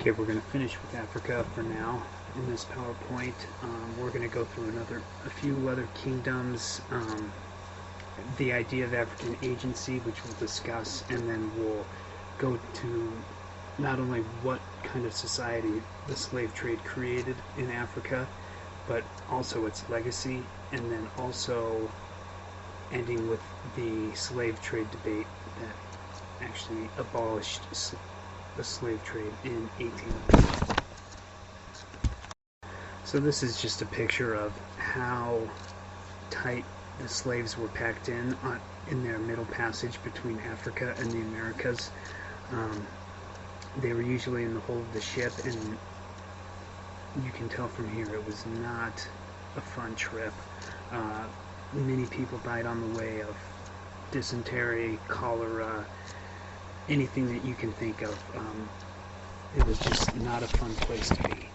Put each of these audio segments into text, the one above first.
Okay, we're going to finish with Africa for now in this PowerPoint. We're going to go through a few other kingdoms, the idea of African agency, which we'll discuss, and then we'll go to not only what kind of society the slave trade created in Africa, but also its legacy, and then also ending with the slave trade debate that actually abolished the slave trade in 1800. So this is just a picture of how tight the slaves were packed in their middle passage between Africa and the Americas. They were usually in the hold of the ship, and you can tell from here it was not a fun trip. Many people died on the way of dysentery, cholera, anything that you can think of. It was just not a fun place to be.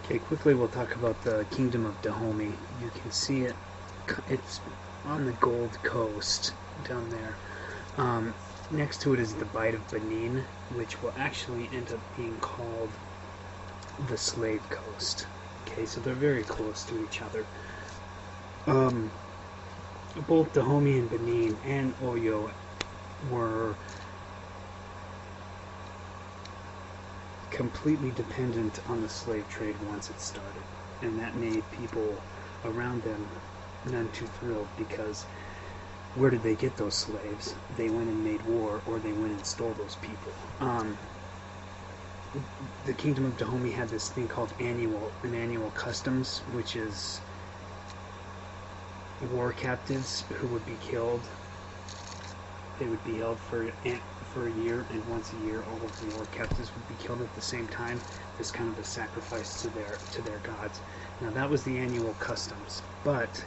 Okay, quickly we'll talk about the Kingdom of Dahomey. You can see it. It's on the Gold Coast down there. Next to it is the Bight of Benin, which will actually end up being called the Slave Coast. Okay, so they're very close to each other. Both Dahomey and Benin and Oyo were completely dependent on the slave trade once it started, and that made people around them none too thrilled, because where did they get those slaves? They went and made war, or they went and stole those people. The Kingdom of Dahomey had this thing called an annual customs, which is war captives who would be killed. They would be held for a year, and once a year all of the war captives would be killed at the same time. This kind of a sacrifice to their gods. Now that was the annual customs, but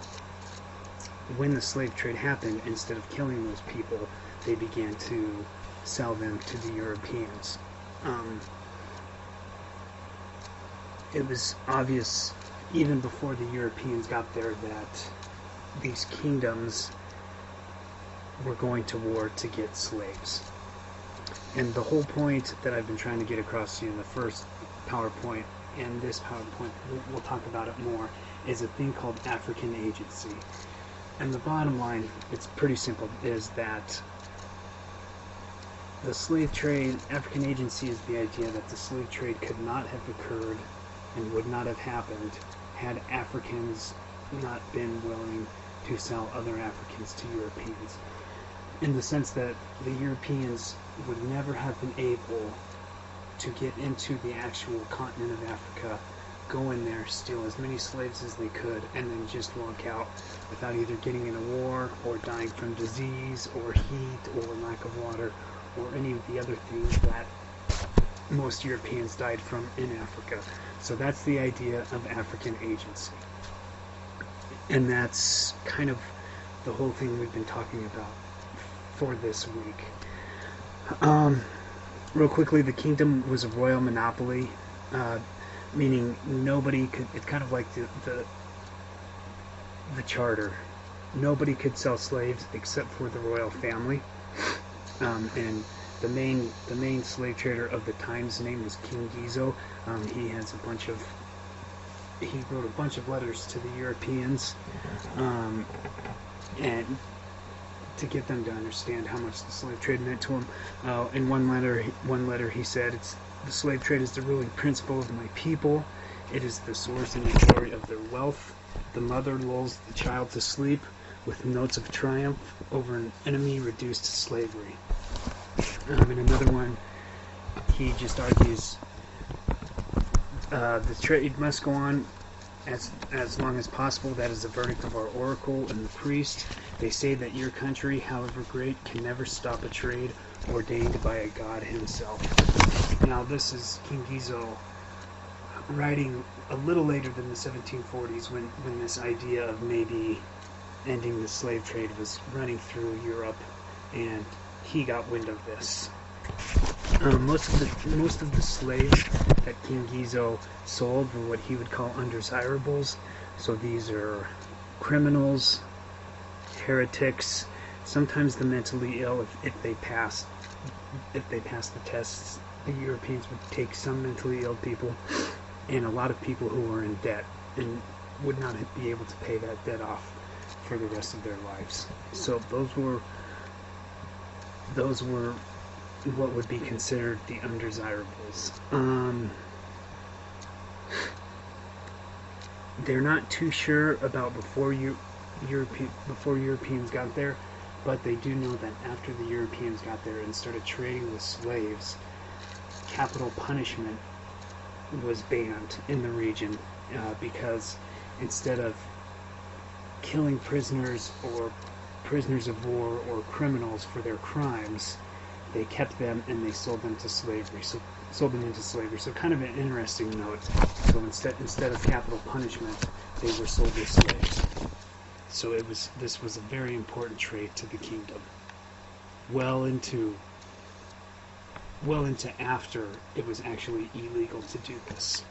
when the slave trade happened, instead of killing those people, they began to sell them to the Europeans. It was obvious even before the Europeans got there that these kingdoms were going to war to get slaves. And the whole point that I've been trying to get across to you in the first PowerPoint and this PowerPoint, we'll talk about it more, is a thing called African agency. And the bottom line, it's pretty simple, is that the slave trade, African agency is the idea that the slave trade could not have occurred and would not have happened had Africans not been willing to sell other Africans to Europeans. In the sense that the Europeans would never have been able to get into the actual continent of Africa, go in there, steal as many slaves as they could, and then just walk out without either getting in a war or dying from disease or heat or lack of water or any of the other things that most Europeans died from in Africa. So that's the idea of African agency. And that's kind of the whole thing we've been talking about for this week. Real quickly, the kingdom was a royal monopoly, meaning nobody could, it's kind of like the charter. Nobody could sell slaves except for the royal family. And the main slave trader of the time's name was King Gizo. He wrote a bunch of letters to the Europeans, and to get them to understand how much the slave trade meant to him. In one letter he said, "The slave trade is the ruling principle of my people. It is the source and the glory of their wealth. The mother lulls the child to sleep with notes of triumph over an enemy reduced to slavery." In another one, he just argues the trade must go on as long as possible. That is the verdict of our oracle and the priest. They say that your country, however great, can never stop a trade ordained by a god himself. Now this is King Gizo writing a little later than the 1740s, when this idea of maybe ending the slave trade was running through Europe, and he got wind of this. Most of the slaves that King Gizo sold were what he would call undesirables. So these are criminals, heretics, sometimes the mentally ill if they passed if they passed the tests, the Europeans would take some mentally ill people and a lot of people who were in debt and would not be able to pay that debt off for the rest of their lives. So those were what would be considered the undesirables. They're not too sure about before Europeans got there, but they do know that after the Europeans got there and started trading with slaves, capital punishment was banned in the region because instead of killing prisoners or prisoners of war or criminals for their crimes, they kept them and they sold them to slavery. Sold them into slavery. So kind of an interesting note. So instead of capital punishment, they were sold as slaves. So this was a very important trade to the kingdom. Well into after it was actually illegal to do this.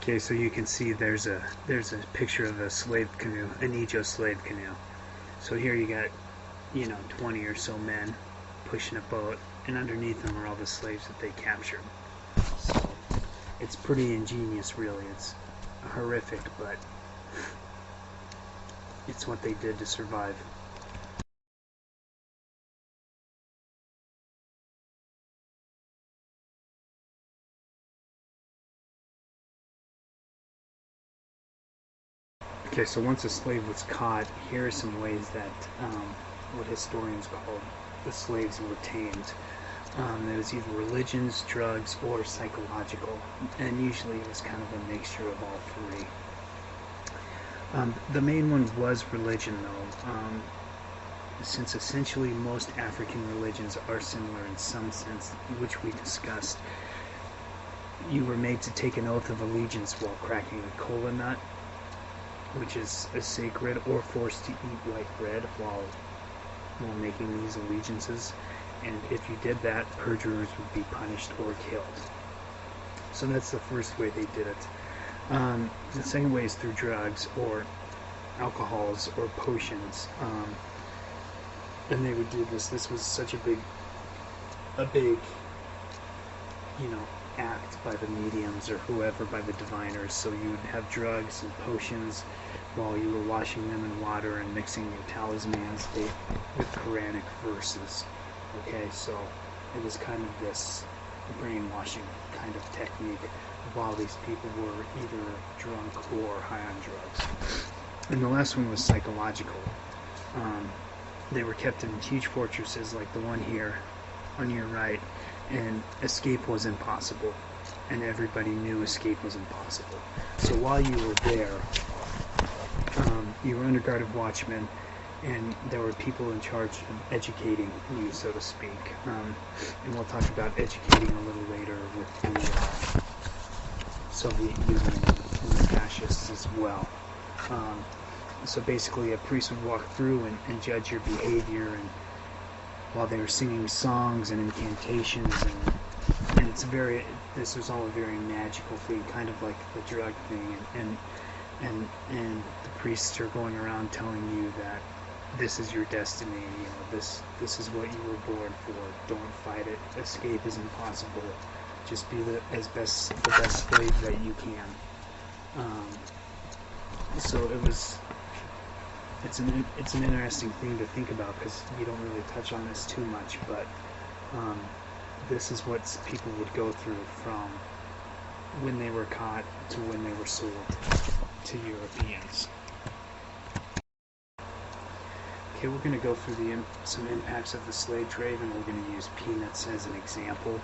Okay, so you can see there's a picture of a slave canoe, an Ijo slave canoe. So here you got, 20 or so men pushing a boat, and underneath them are all the slaves that they captured. So it's pretty ingenious, really. It's horrific, but it's what they did to survive. Okay, so once a slave was caught, here are some ways that what historians call the slaves were tamed. There was either religions, drugs, or psychological, and usually it was kind of a mixture of all three. The main one was religion, though, since essentially most African religions are similar in some sense, which we discussed. You were made to take an oath of allegiance while cracking a kola nut, which is a sacred, or forced to eat white bread while making these allegiances. And if you did that, perjurers would be punished or killed. So that's the first way they did it. The second way is through drugs or alcohols or potions. And they would do this. This was such a big, act by the mediums or whoever, by the diviners. So you would have drugs and potions while you were washing them in water and mixing your talismans with Quranic verses. Okay, so it was kind of this brainwashing kind of technique while these people were either drunk or high on drugs. And the last one was psychological. They were kept in huge fortresses like the one here on your right, and escape was impossible, and everybody knew escape was impossible. So while you were there, you were under guard of watchmen, and there were people in charge of educating you, so to speak. And we'll talk about educating a little later with the Soviet Union and the fascists as well. So basically a priest would walk through and judge your behavior, and while they were singing songs and incantations, and this was all a very magical thing, kind of like the drug thing, and the priests are going around telling you that this is your destiny, this is what you were born for, don't fight it, escape is impossible, just be the best slave that you can. So it's an interesting thing to think about, because you don't really touch on this too much, but this is what people would go through from when they were caught to when they were sold to Europeans. Okay, we're going to go through some impacts of the slave trade, and we're going to use peanuts as an example.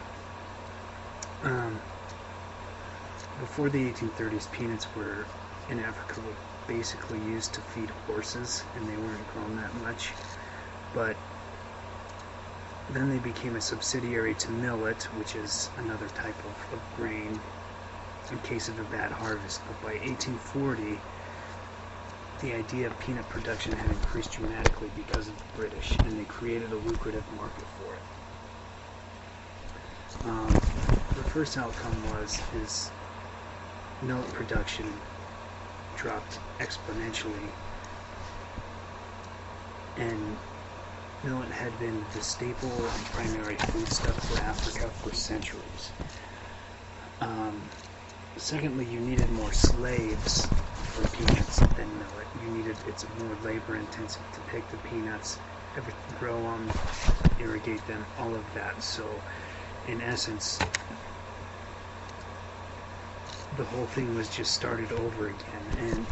Before the 1830s, peanuts were in Africa basically used to feed horses, and they weren't grown that much. But then they became a subsidiary to millet, which is another type of grain in case of a bad harvest. But by 1840, the idea of peanut production had increased dramatically because of the British, and they created a lucrative market for it. The first outcome is millet production dropped exponentially, and millet had been the staple and primary foodstuff for Africa for centuries. Secondly, you needed more slaves for peanuts than millet. It's more labor intensive to pick the peanuts, grow them, irrigate them, all of that. So in essence, the whole thing was just started over again. And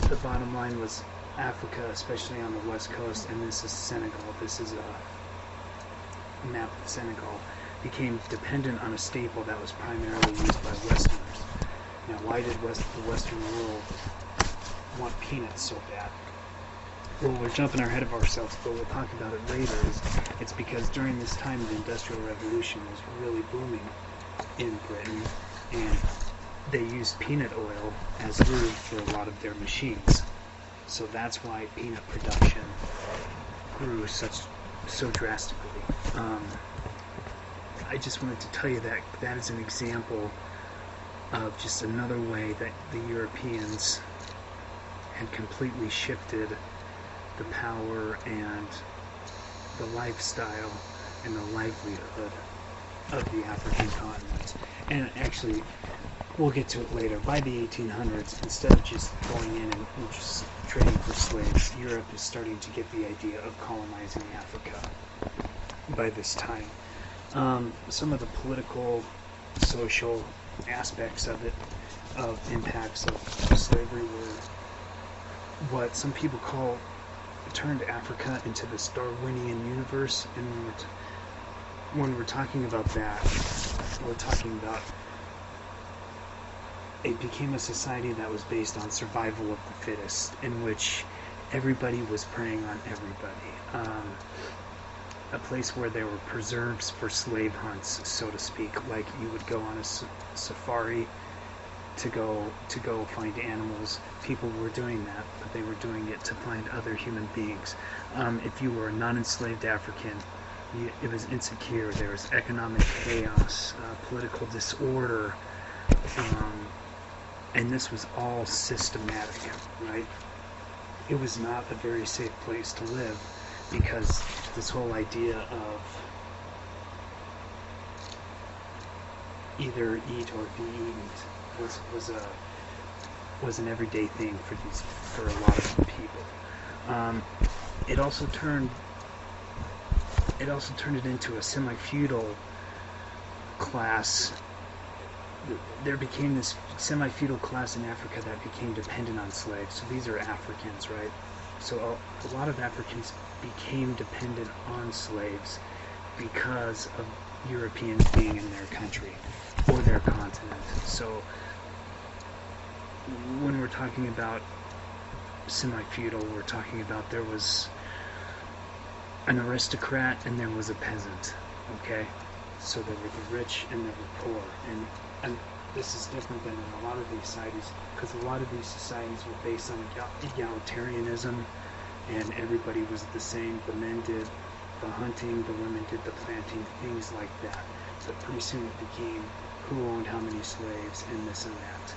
the bottom line was Africa, especially on the west coast, and this is Senegal, this is a map of Senegal, became dependent on a staple that was primarily used by Westerners. Now, why did the Western world want peanuts so bad? Well, we're jumping ahead of ourselves, but we'll talk about it later. It's because during this time, the Industrial Revolution was really booming in Britain, and they used peanut oil as lube for a lot of their machines. So that's why peanut production grew so drastically. I just wanted to tell you that is an example of just another way that the Europeans had completely shifted the power and the lifestyle and the livelihood of the African continent. And actually, we'll get to it later. By the 1800s, instead of just going in and just trading for slaves, Europe is starting to get the idea of colonizing Africa by this time. Some of the political, social aspects of it, of impacts of slavery, were what some people call turned Africa into this Darwinian universe. And when we're talking about that, we're talking about it became a society that was based on survival of the fittest, in which everybody was preying on everybody. A place where there were preserves for slave hunts, so to speak. Like you would go on a safari to go find animals. People were doing that, but they were doing it to find other human beings. If you were a non-enslaved African, it was insecure. There was economic chaos, political disorder, and this was all systematic, right? It was not a very safe place to live, because this whole idea of either eat or be eaten was an everyday thing for a lot of people. It also turned it into a semi-feudal class. There became this semi-feudal class in Africa that became dependent on slaves. So these are Africans, right? So a lot of Africans became dependent on slaves because of Europeans being in their country or their continent. So when we're talking about semi-feudal, we're talking about there was an aristocrat and there was a peasant, okay? So there were the rich and there were poor. And this is different than in a lot of these societies, because a lot of these societies were based on egalitarianism, and everybody was the same. The men did the hunting, the women did the planting, things like that. But pretty soon it became who owned how many slaves and this and that.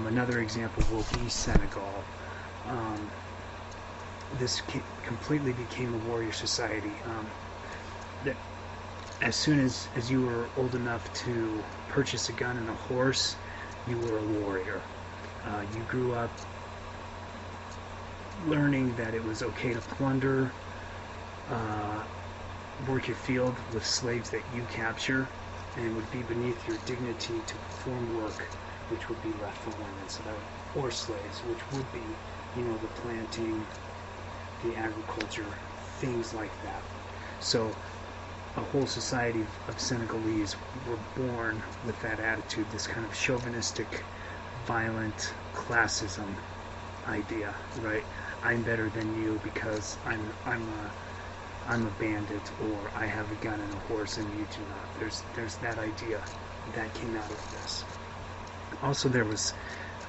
Another example will be Senegal. This completely became a warrior society. As soon as you were old enough to purchase a gun and a horse, you were a warrior. You grew up learning that it was okay to plunder, work your field with slaves that you capture, and it would be beneath your dignity to perform work which would be left for women, so that, or slaves, which would be, the planting, the agriculture, things like that. So a whole society of Senegalese were born with that attitude, this kind of chauvinistic, violent classism idea, right? I'm better than you because I'm a bandit, or I have a gun and a horse and you do not. There's that idea that came out of this. Also, there was,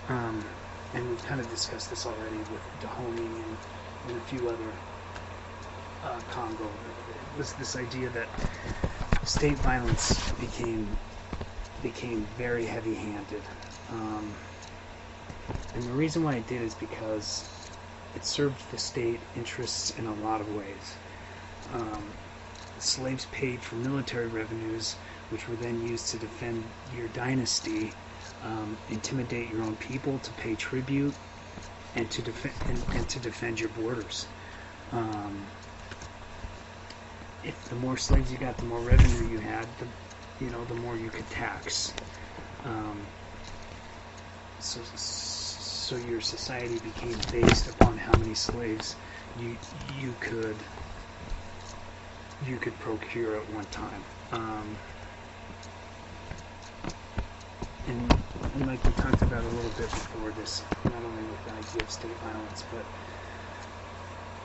and we've kind of discussed this already with Dahomey and a few other Congo. It was this idea that state violence became very heavy-handed, and the reason why it did is because it served the state interests in a lot of ways. Slaves paid for military revenues, which were then used to defend your dynasty, intimidate your own people to pay tribute, and to defend your borders. If the more slaves you got, the more revenue you had, the more you could tax. So your society became based upon how many slaves you could procure at one time. And like we talked about a little bit before this, not only with the idea of state violence, but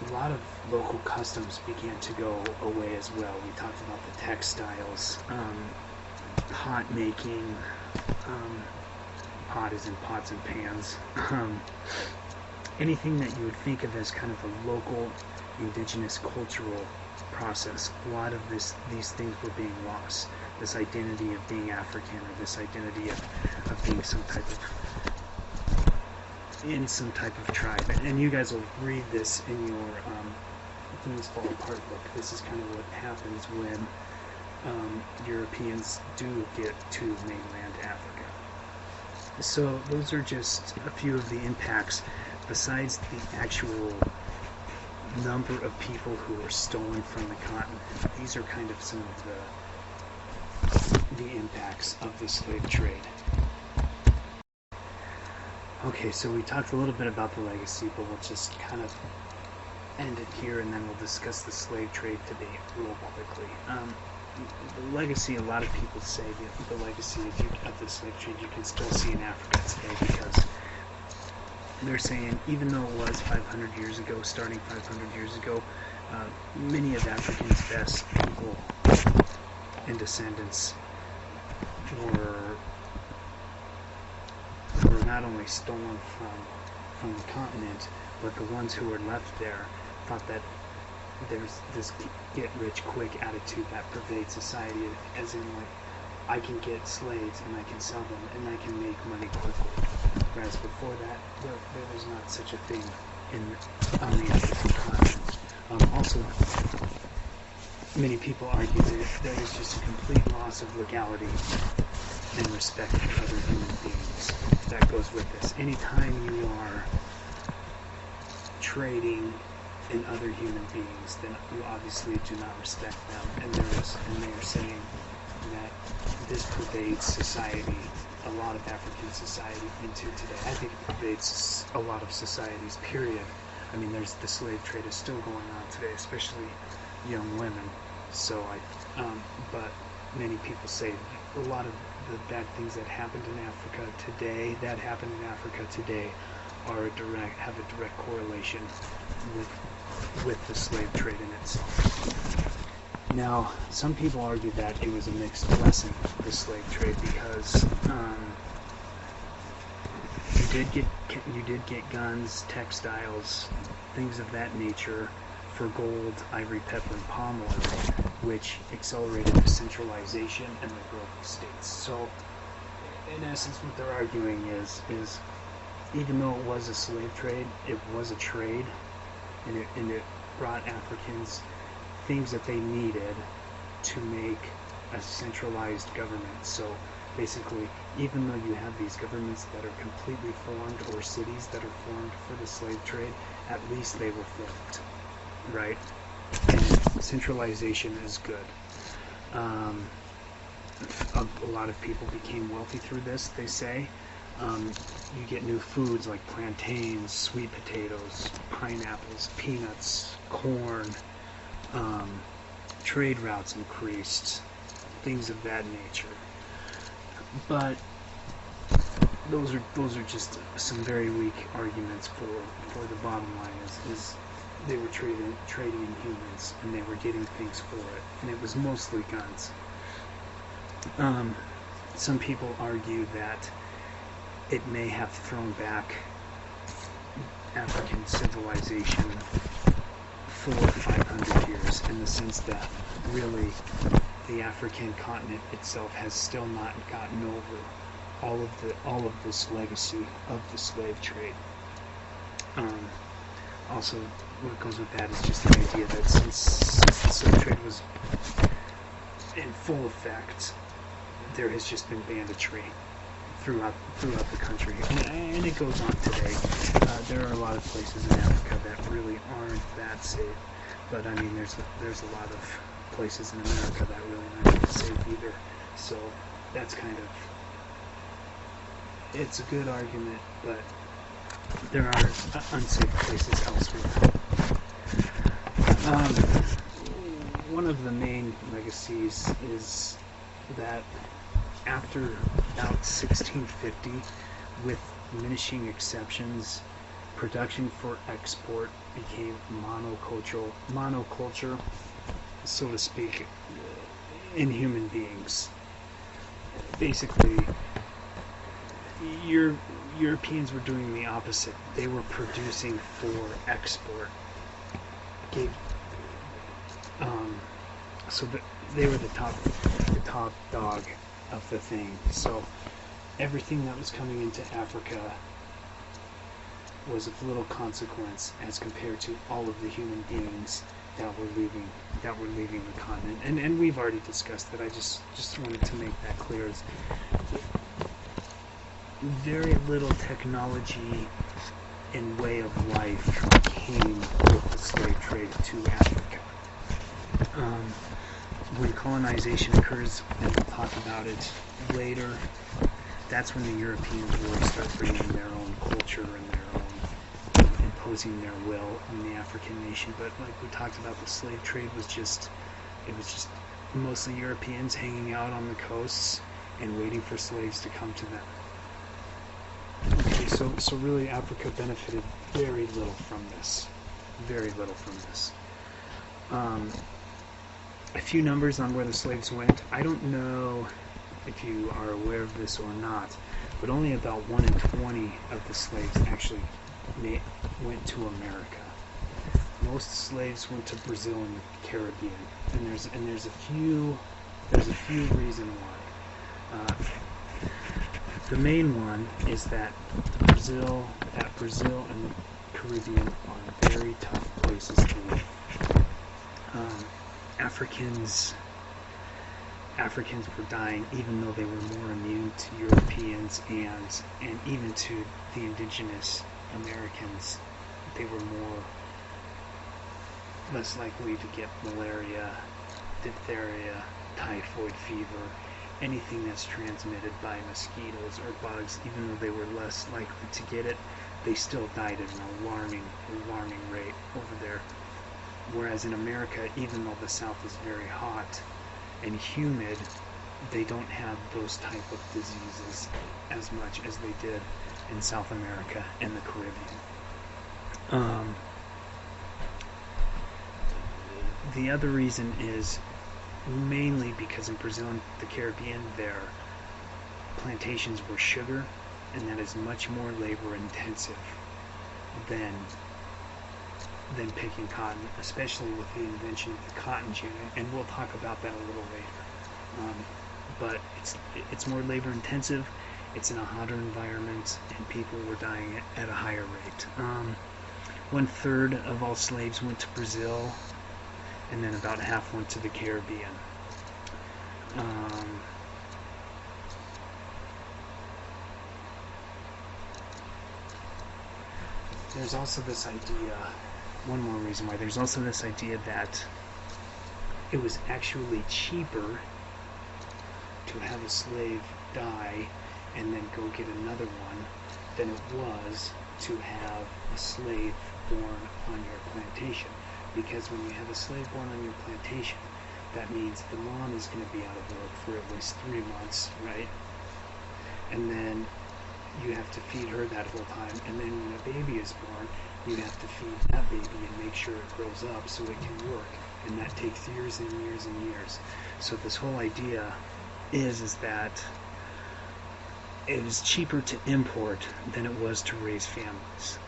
a lot of local customs began to go away as well. We talked about the textiles, pot making, pot is in pots and pans, anything that you would think of as kind of a local, indigenous cultural process. A lot of these things were being lost. this identity of being African, or this identity of being some type of tribe. And you guys will read this in your Things Fall Apart book. This is kind of what happens when Europeans do get to mainland Africa. So those are just a few of the impacts, besides the actual number of people who were stolen from the continent. These are kind of some of the impacts of the slave trade. Okay, so we talked a little bit about the legacy, but we'll just kind of end it here, and then we'll discuss the slave trade debate real quickly. The legacy, a lot of people say the legacy of the slave trade you can still see in Africa today, because they're saying even though it was 500 years ago, starting 500 years ago, many of Africans' best people and descendants were not only stolen from the continent, but the ones who were left there thought that there's this get-rich-quick attitude that pervades society, as in, like, I can get slaves and I can sell them and I can make money quickly. Whereas before that, there was not such a thing on the African continent. Also, many people argue that there was just a complete loss of legality and respect for other human beings that goes with this. Anytime you are trading in other human beings, then you obviously do not respect them, and they are saying that this pervades society, a lot of African society into today. I think it pervades a lot of societies, period. I mean, the slave trade is still going on today, especially young women. So but many people say a lot of the bad things that happened in Africa today, have a direct correlation with the slave trade in itself. Now, some people argue that it was a mixed blessing, the slave trade, because you did get guns, textiles, things of that nature for gold, ivory, pepper, and palm oil, which accelerated the centralization and the growth of states. So, in essence, what they're arguing is even though it was a slave trade, it was a trade, and it brought Africans things that they needed to make a centralized government. So basically, even though you have these governments that are completely formed, or cities that are formed for the slave trade, at least they were formed, right? And centralization is good. A lot of people became wealthy through this, they say. You get new foods like plantains, sweet potatoes, pineapples, peanuts, corn. Trade routes increased, things of that nature. But those are just some very weak arguments for the bottom line is they were trading in humans, and they were getting things for it, and it was mostly guns. Some people argue that it may have thrown back African civilization 400 or 500 years, in the sense that really the African continent itself has still not gotten over all of this legacy of the slave trade. Also, what goes with that is just the idea that since the slave trade was in full effect, there has just been banditry throughout the country, and it goes on today. There are a lot of places in Africa that really aren't that safe, but I mean, there's a lot of places in America that really aren't that safe either. So that's kind of, it's a good argument, but there are unsafe places elsewhere. One of the main legacies is that after about 1650, with diminishing exceptions, production for export became monoculture, so to speak, in human beings. Basically, Europeans were doing the opposite. They were producing for export. so they were the top dog of the thing. So everything that was coming into Africa was of little consequence as compared to all of the human beings that were leaving the continent. And we've already discussed that. I just wanted to make that clear. Is very little technology and way of life came with the slave trade to Africa. When colonization occurs, and we'll talk about it later, that's when the Europeans really start bringing their own culture and their own, imposing their will on the African nation. But like we talked about, the slave trade was just mostly Europeans hanging out on the coasts and waiting for slaves to come to them. Okay, so really Africa benefited very little from this. Very little from this. A few numbers on where the slaves went. I don't know if you are aware of this or not, but only about 1 in 20 of the slaves actually went to America. Most slaves went to Brazil and the Caribbean, and there's a few reasons why. The main one is that Brazil and the Caribbean are very tough places to live. Africans were dying, even though they were more immune to Europeans and even to the indigenous Americans. They were less likely to get malaria, diphtheria, typhoid fever, anything that's transmitted by mosquitoes or bugs. Even though they were less likely to get it, they still died at an alarming rate over there. Whereas in America, even though the South is very hot and humid, they don't have those type of diseases as much as they did in South America and the Caribbean. The other reason is mainly because in Brazil and the Caribbean, their plantations were sugar, and that is much more labor intensive than picking cotton, especially with the invention of the cotton gin, and we'll talk about that a little later. But it's more labor intensive, it's in a hotter environment, and people were dying at a higher rate. 1/3 of all slaves went to Brazil, and then about half went to the Caribbean. There's also this idea, one more reason why, there's also this idea that it was actually cheaper to have a slave die and then go get another one than it was to have a slave born on your plantation. Because when you have a slave born on your plantation, that means the mom is going to be out of work for at least 3 months, right? And then you have to feed her that whole time, and then when a baby is born, you have to feed that baby and make sure it grows up so it can work, and that takes years and years and years. So this whole idea is that it is cheaper to import than it was to raise families,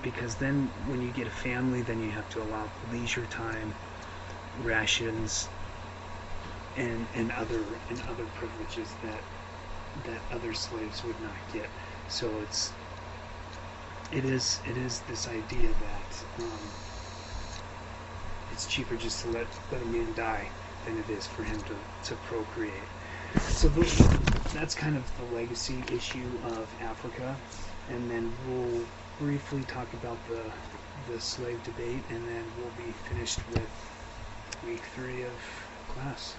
because then when you get a family, then you have to allow leisure time, rations, and other privileges that other slaves would not get. So it is this idea that it's cheaper just to let a man die than it is for him to procreate. So that's kind of the legacy issue of Africa, and then we'll briefly talk about the slave debate, and then we'll be finished with week 3 of class.